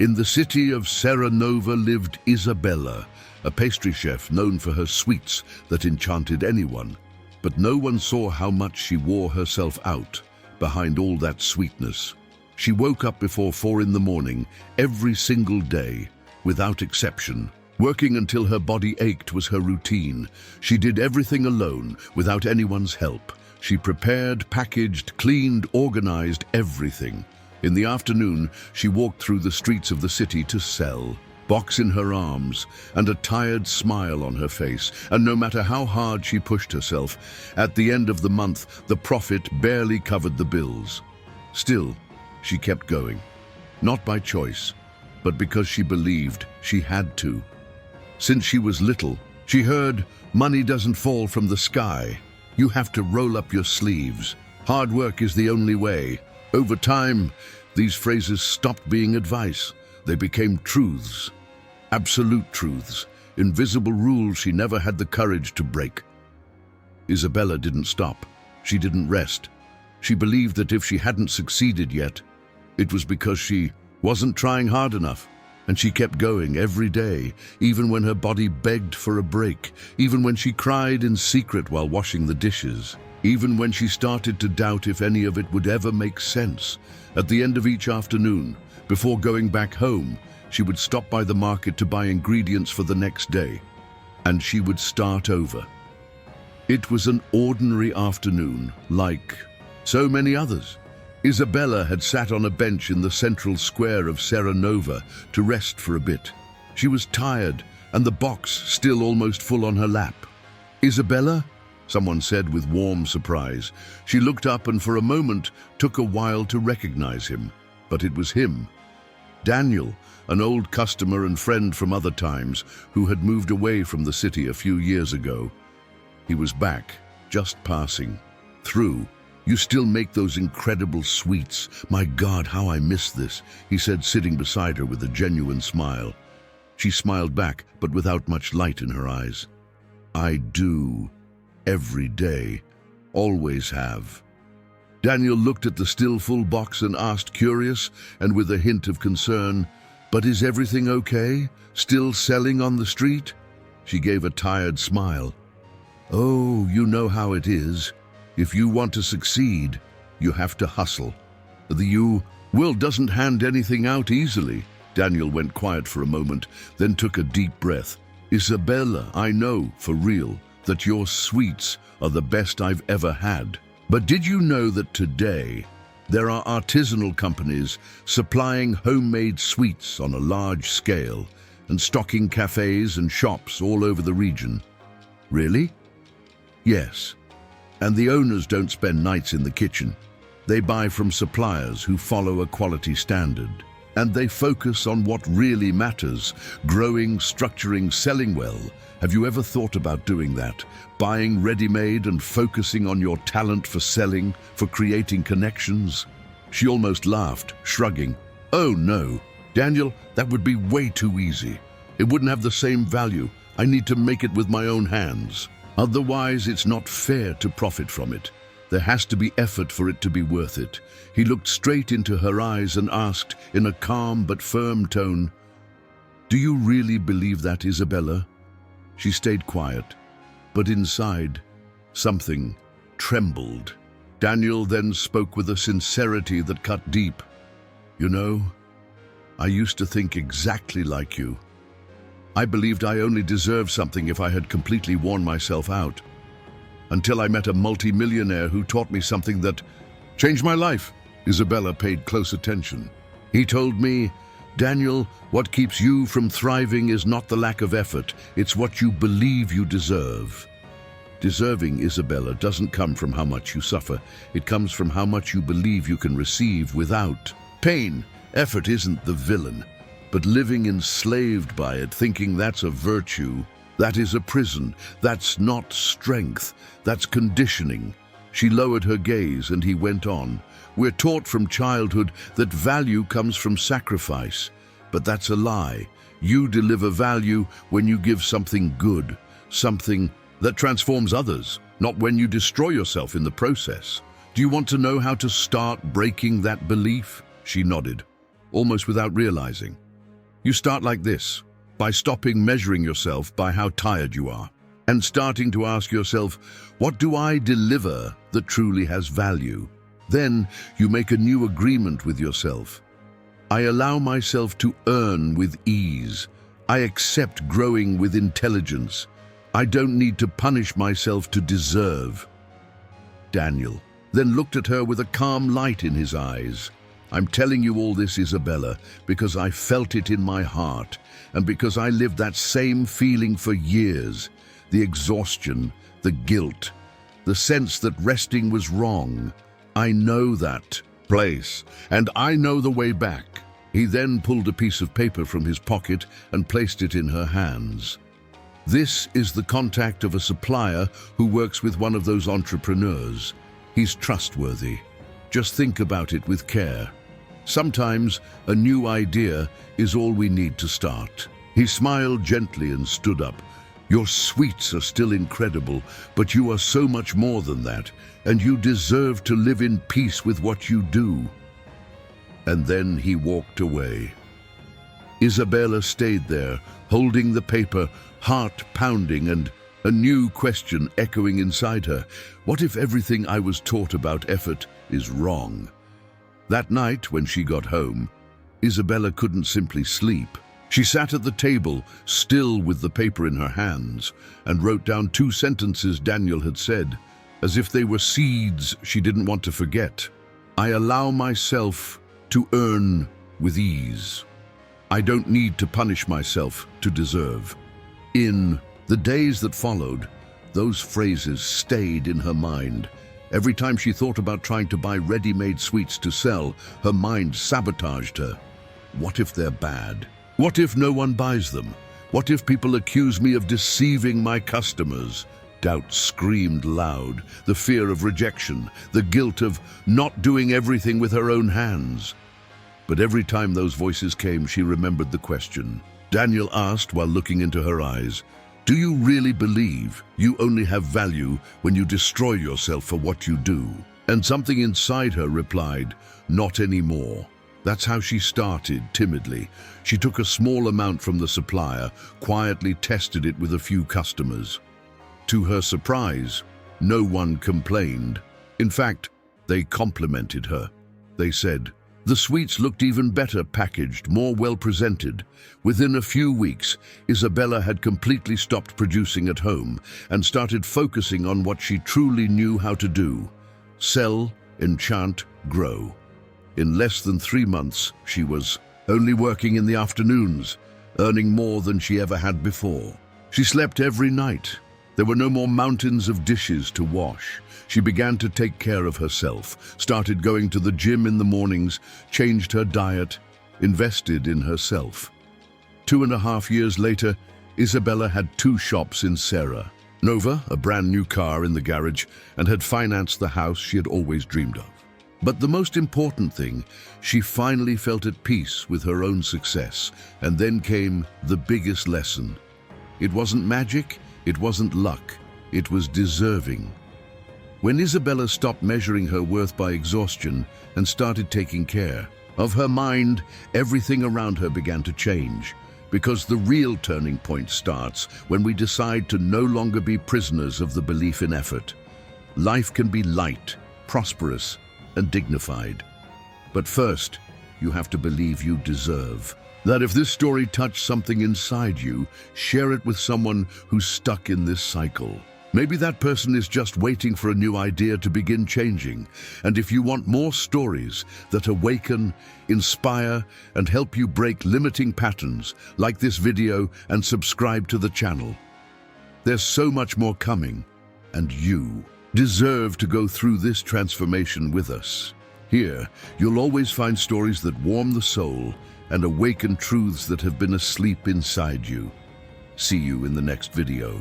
In the city of Serenova lived Isabela, a pastry chef known for her sweets that enchanted anyone. But no one saw how much she wore herself out behind all that sweetness. She woke up before 4 in the morning every single day, without exception. Working until her body ached was her routine. She did everything alone, without anyone's help. She prepared, packaged, cleaned, organized everything. In the afternoon, she walked through the streets of the city to sell, box in her arms, and a tired smile on her face. And no matter how hard she pushed herself, at the end of the month, the profit barely covered the bills. Still, she kept going. Not by choice, but because she believed she had to. Since she was little, she heard, "Money doesn't fall from the sky. You have to roll up your sleeves. Hard work is the only way." Over time, these phrases stopped being advice. They became truths. Absolute truths. Invisible rules she never had the courage to break. Isabela didn't stop. She didn't rest. She believed that if she hadn't succeeded yet, it was because she wasn't trying hard enough. And she kept going every day, even when her body begged for a break, even when she cried in secret while washing the dishes, even when she started to doubt if any of it would ever make sense. At the end of each afternoon, before going back home, she would stop by the market to buy ingredients for the next day, and she would start over. It was an ordinary afternoon, like so many others. Isabela had sat on a bench in the central square of Serenova to rest for a bit. She was tired, and the box still almost full on her lap. "Isabela?" someone said with warm surprise. She looked up and for a moment took a while to recognize him. But it was him. Daniel, an old customer and friend from other times, who had moved away from the city a few years ago. He was back, just passing through. "You still make those incredible sweets. My God, how I miss this," he said, sitting beside her with a genuine smile. She smiled back, but without much light in her eyes. "I do. Every day. Always have." Daniel looked at the still full box and asked, curious and with a hint of concern, "But is everything okay? Still selling on the street?" She gave a tired smile. "Oh, you know how it is. If you want to succeed, you have to hustle. The world doesn't hand anything out easily." Daniel went quiet for a moment, then took a deep breath. "Isabela, I know, for real, that your sweets are the best I've ever had. But did you know that today there are artisanal companies supplying homemade sweets on a large scale and stocking cafes and shops all over the region?" "Really?" "Yes. And the owners don't spend nights in the kitchen. They buy from suppliers who follow a quality standard. And they focus on what really matters: growing, structuring, selling well. Have you ever thought about doing that? Buying ready-made and focusing on your talent for selling, for creating connections?" She almost laughed, shrugging. "Oh no, Daniel, that would be way too easy. It wouldn't have the same value. I need to make it with my own hands. Otherwise, it's not fair to profit from it. There has to be effort for it to be worth it." He looked straight into her eyes and asked, in a calm but firm tone, "Do you really believe that, Isabela?" She stayed quiet, but inside, something trembled. Daniel then spoke with a sincerity that cut deep. "You know, I used to think exactly like you. I believed I only deserved something if I had completely worn myself out. Until I met a multi-millionaire who taught me something that changed my life." Isabela paid close attention. "He told me, 'Daniel, what keeps you from thriving is not the lack of effort, it's what you believe you deserve.' Deserving, Isabela, doesn't come from how much you suffer. It comes from how much you believe you can receive without pain. Effort isn't the villain. But living enslaved by it, thinking that's a virtue, that is a prison. That's not strength, that's conditioning." She lowered her gaze and he went on. "We're taught from childhood that value comes from sacrifice. But that's a lie. You deliver value when you give something good, something that transforms others, not when you destroy yourself in the process. Do you want to know how to start breaking that belief?" She nodded, almost without realizing. You start like this, by stopping measuring yourself by how tired you are, and starting to ask yourself, what do I deliver that truly has value? Then you make a new agreement with yourself. I allow myself to earn with ease. I accept growing with intelligence. I don't need to punish myself to deserve. Daniel then looked at her with a calm light in his eyes. I'm telling you all this, Isabela, because I felt it in my heart, and because I lived that same feeling for years. The exhaustion, the guilt, the sense that resting was wrong. I know that place, and I know the way back. He then pulled a piece of paper from his pocket and placed it in her hands. This is the contact of a supplier who works with one of those entrepreneurs. He's trustworthy. Just think about it with care. Sometimes a new idea is all we need to start. He smiled gently and stood up. Your sweets are still incredible, but you are so much more than that, and you deserve to live in peace with what you do. And then he walked away. Isabela stayed there, holding the paper, heart pounding, and a new question echoing inside her. What if everything I was taught about effort is wrong? That night, when she got home, Isabela couldn't simply sleep. She sat at the table, still with the paper in her hands, and wrote down 2 sentences Daniel had said, as if they were seeds she didn't want to forget. I allow myself to earn with ease. I don't need to punish myself to deserve. In the days that followed, those phrases stayed in her mind. Every time she thought about trying to buy ready-made sweets to sell, her mind sabotaged her. What if they're bad? What if no one buys them? What if people accuse me of deceiving my customers? Doubt screamed loud, the fear of rejection, the guilt of not doing everything with her own hands. But every time those voices came, she remembered the question Daniel asked while looking into her eyes. Do you really believe you only have value when you destroy yourself for what you do? And something inside her replied, not anymore. That's how she started, timidly. She took a small amount from the supplier, quietly tested it with a few customers. To her surprise, no one complained. In fact, they complimented her. They said, the sweets looked even better packaged, more well-presented. Within a few weeks, Isabela had completely stopped producing at home and started focusing on what she truly knew how to do: sell, enchant, grow. In less than 3 months, she was only working in the afternoons, earning more than she ever had before. She slept every night. There were no more mountains of dishes to wash. She began to take care of herself, started going to the gym in the mornings, changed her diet, invested in herself. 2.5 years later, Isabela had 2 shops in Serra. Nova, a brand new car in the garage, and had financed the house she had always dreamed of. But the most important thing, she finally felt at peace with her own success. And then came the biggest lesson. It wasn't magic, it wasn't luck, it was deserving. When Isabela stopped measuring her worth by exhaustion and started taking care of her mind, everything around her began to change. Because the real turning point starts when we decide to no longer be prisoners of the belief in effort. Life can be light, prosperous, and dignified. But first, you have to believe you deserve. That if this story touched something inside you, share it with someone who's stuck in this cycle. Maybe that person is just waiting for a new idea to begin changing. And if you want more stories that awaken, inspire, and help you break limiting patterns, like this video and subscribe to the channel. There's so much more coming, and you deserve to go through this transformation with us. Here, you'll always find stories that warm the soul and awaken truths that have been asleep inside you. See you in the next video.